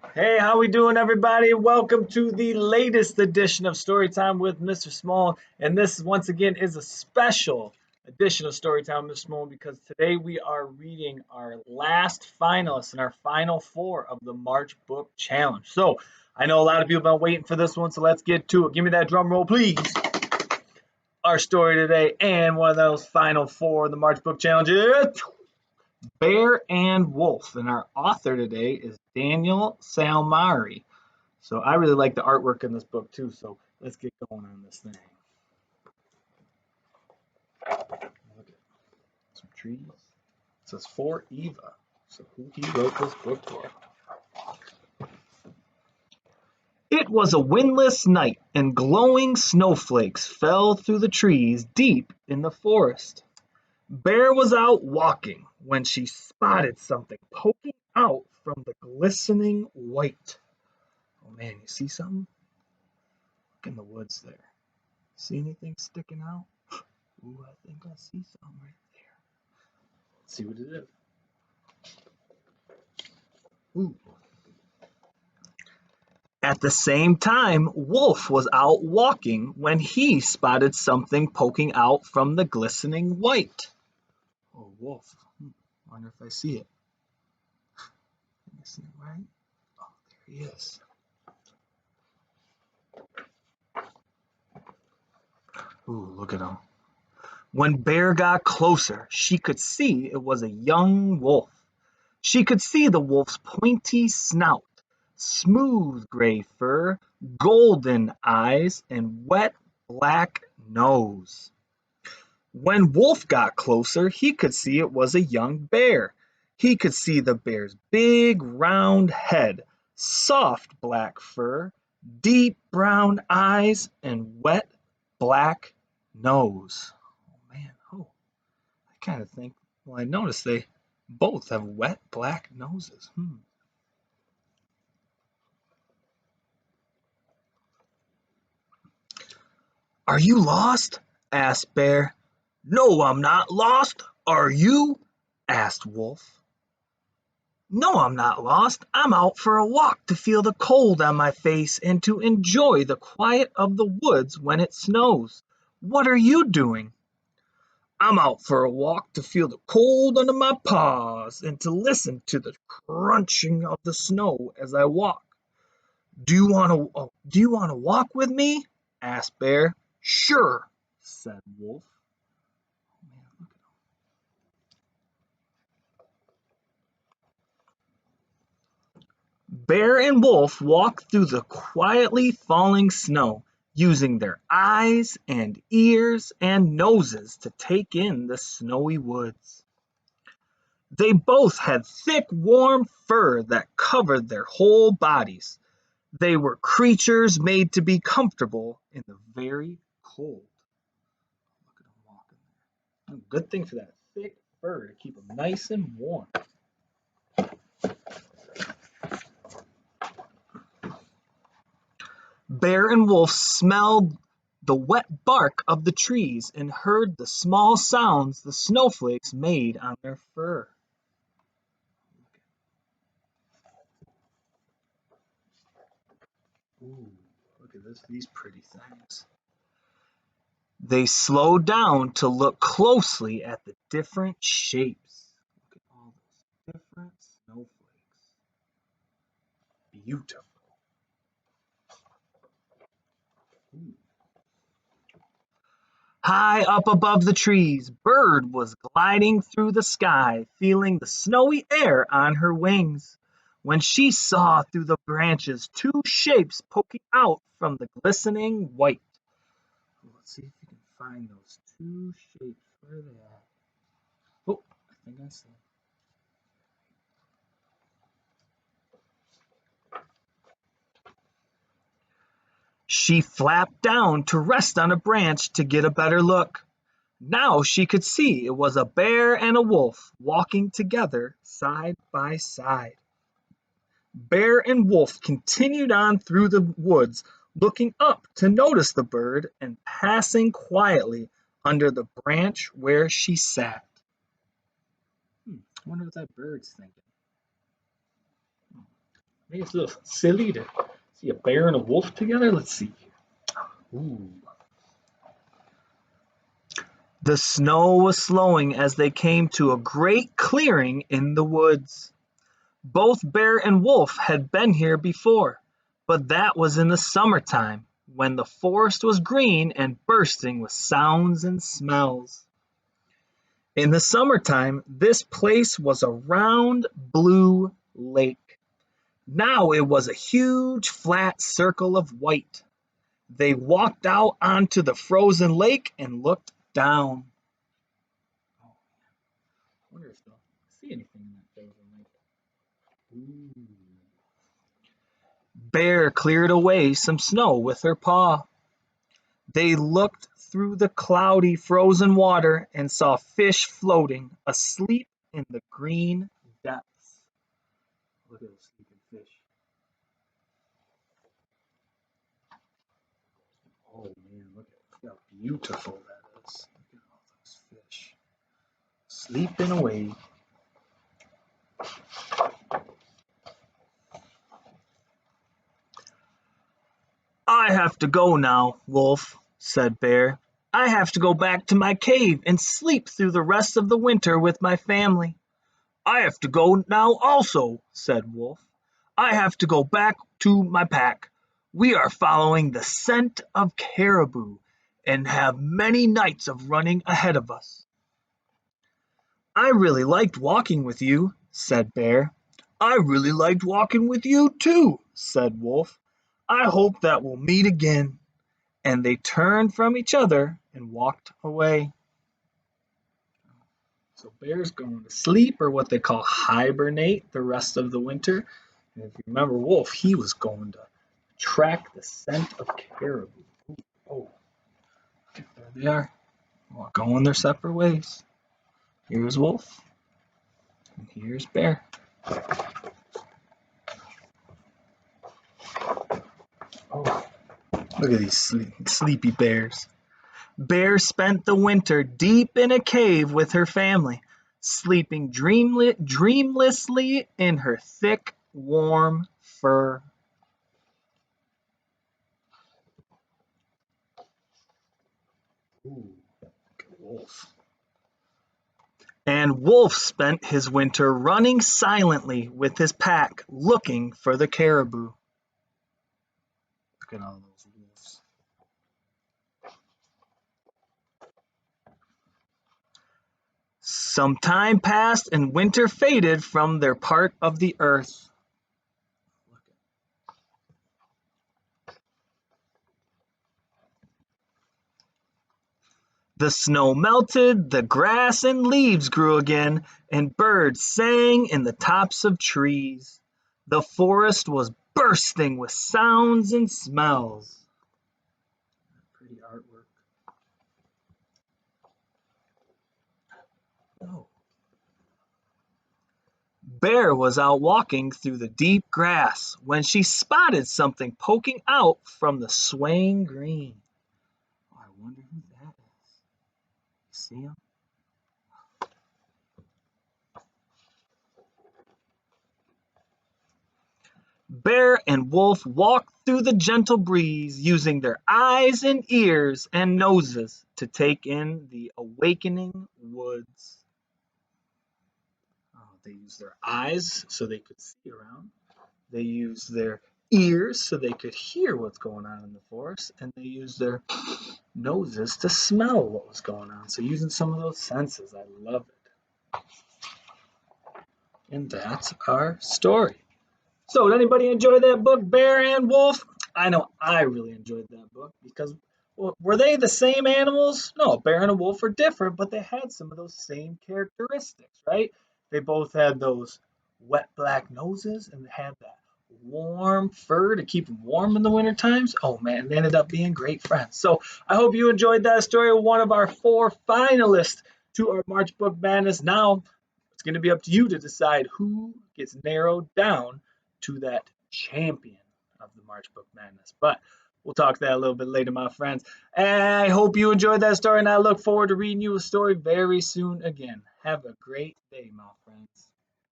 Hey, how we doing, everybody? Welcome to the latest edition of Storytime with Mr. Small. And this, once again, is a special edition of Storytime with Mr. Small because today we are reading our last finalists and our final four of the March Book Challenge. So I know a lot of you have been waiting for this one, so let's get to it. Give me that drum roll, please. Our story today and one of those final four of the March Book Challenge is Bear and Wolf, and our author today is Daniel Salmieri. So I really like the artwork in this book too. So let's get going on this thing. Look at some trees. It says for Eva. So who he wrote this book for? It was a windless night, and glowing snowflakes fell through the trees deep in the forest. Bear was out walking when she spotted something poking out from the glistening white. Oh man, you see something? Look in the woods there. See anything sticking out? Ooh, I think I see something right there. Let's see what it is. Ooh. At the same time, Wolf was out walking when he spotted something poking out from the glistening white. Oh, Wolf. Wonder if I see it. Can you see it right? Oh, there he is. Ooh, look at him. When Bear got closer, she could see it was a young wolf. She could see the wolf's pointy snout, smooth gray fur, golden eyes, and wet black nose. When Wolf got closer, he could see it was a young bear. He could see the bear's big round head, soft black fur, deep brown eyes, and wet black nose. Oh man, I kind of think, well, I noticed they both have wet black noses. Are you lost? Asked Bear. No, I'm not lost. Are you? Asked Wolf. No, I'm not lost. I'm out for a walk to feel the cold on my face and to enjoy the quiet of the woods when it snows. What are you doing? I'm out for a walk to feel the cold under my paws and to listen to the crunching of the snow as I walk. Do you want to walk with me? Asked Bear. Sure, said Wolf. Man, look at Bear and Wolf walked through the quietly falling snow, using their eyes and ears and noses to take in the snowy woods. They both had thick, warm fur that covered their whole bodies. They were creatures made to be comfortable in the very cold. Look at them walking there. Good thing for that thick fur to keep them nice and warm. Bear and Wolf smelled the wet bark of the trees and heard the small sounds the snowflakes made on their fur. Ooh, look at these pretty things. They slowed down to look closely at the different shapes. Look at all those different snowflakes. Beautiful. Ooh. High up above the trees, Bird was gliding through the sky, feeling the snowy air on her wings, when she saw through the branches two shapes poking out from the glistening white. Let's see if you can find those two shapes. Where are they at? Oh, I think I see them. She flapped down to rest on a branch to get a better look. Now she could see it was a bear and a wolf walking together side by side. Bear and Wolf continued on through the woods, looking up to notice the bird and passing quietly under the branch where she sat. I wonder what that bird's thinking. Maybe it's a little silly to see a bear and a wolf together. Let's see. Ooh. The snow was slowing as they came to a great clearing in the woods. Both bear and wolf had been here before, but that was in the summertime, when the forest was green and bursting with sounds and smells. In the summertime, this place was a round blue lake. Now it was a huge flat circle of white. They walked out onto the frozen lake and looked down. Oh, I wonder if they'll see anything in that frozen lake. Ooh. Bear cleared away some snow with her paw. They looked through the cloudy frozen water and saw fish floating, asleep in the green depths. Look at those sleeping fish. Oh man, look at how beautiful that is. Look at all those fish sleeping away. I have to go now, Wolf, said Bear. I have to go back to my cave and sleep through the rest of the winter with my family. I have to go now also, said Wolf. I have to go back to my pack. We are following the scent of caribou and have many nights of running ahead of us. I really liked walking with you, said Bear. I really liked walking with you too, said Wolf. I hope that we'll meet again. And they turned from each other and walked away. So Bear's going to sleep, or what they call hibernate, the rest of the winter. And if you remember Wolf, he was going to track the scent of caribou. Oh, there they are. Well, going their separate ways. Here's Wolf, and here's Bear. Oh, look at these sleepy bears. Bear spent the winter deep in a cave with her family, sleeping dreamlessly in her thick, warm fur. Ooh, Wolf. And Wolf spent his winter running silently with his pack, looking for the caribou. Look at all those wolves. Some time passed and winter faded from their part of the earth. The snow melted, the grass and leaves grew again, and birds sang in the tops of trees. The forest was bursting with sounds and smells. Pretty artwork. Oh. Bear was out walking through the deep grass when she spotted something poking out from the swaying green. Oh, I wonder who that is. You see him? Bear and Wolf walked through the gentle breeze, using their eyes and ears and noses to take in the awakening woods. They used their eyes so they could see around. They used their ears so they could hear what's going on in the forest, and they used their noses to smell what was going on. So using some of those senses, I love it. And that's our story. So did anybody enjoy that book, Bear and Wolf? I know I really enjoyed that book because were they the same animals? No, a bear and a wolf are different, but they had some of those same characteristics, right? They both had those wet black noses and they had that warm fur to keep them warm in the winter times. Oh man, they ended up being great friends. So I hope you enjoyed that story. One of our 4 finalists to our March Book Madness. Now it's going to be up to you to decide who gets narrowed down to that champion of the March Book Madness. But we'll talk that a little bit later, my friends. And I hope you enjoyed that story, and I look forward to reading you a story very soon again. Have a great day, my friends.